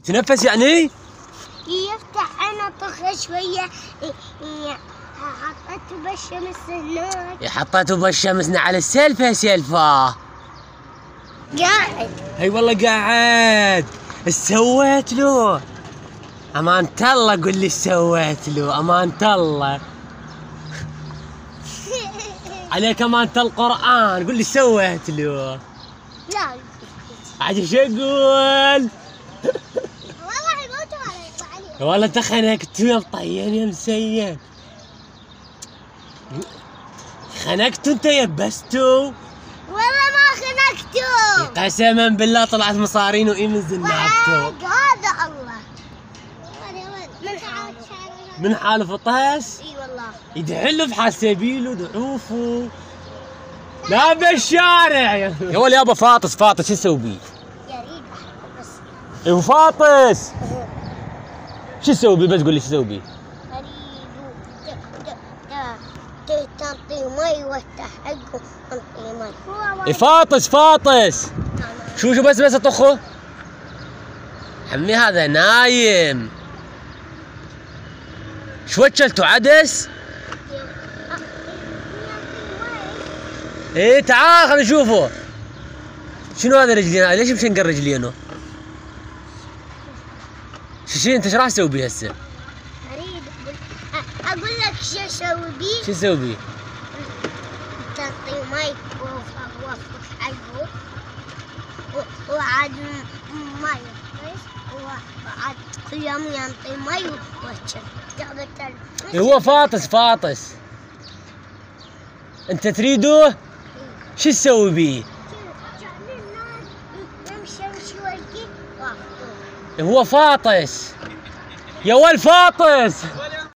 تنفس يعني؟ يفتح انا طخ شويه. حطيته بالشمس هناك. حطيته بالشمس على السلفة سلفة. قاعد. اي والله قاعد. ايش سويت له؟ امانة الله قول لي ايش سويت له، امانة الله. عليك امانة القرآن قول لي ايش سويت له. لا عاد ايش اقول؟ والله يموت ولا يطلع عليه. والله انت خنقتو يا مطين يا مسين. خنقتو انت يبستو. والله ما خنقته. قسما بالله طلعت مصارين وايمن زنابتو. هذا الله. من حاله. من حاله فطاس؟ اي والله. يدحله في حسابيله ضعوفه. لا بالشارع يا ولد يابا. فاطس شو تسوي بيه؟ يا ريت بس. ايوه فاطس شو تسوي بيه؟ بس قول لي شو تسوي بيه؟ تعطي مي وتحقه تعطي مي. اي فاطس شو بس اطخه. عمي هذا نايم. شو وكلته عدس؟ ايه تعال خلينا نشوفه. شنو هذا رجلين؟ ليش مشنقر رجلينه؟ شو انت ايش راح تسوي بيه هسه؟ اريد اقول لك شو اسوي بيه؟ شو تسوي بيه؟ تعطي مي حقه وعاد مي وعاد كل يوم يعطي مي وشرب. هو فاطس انت تريده؟ شو تسوي بيه؟ هو فاطس يا ولد فاطس.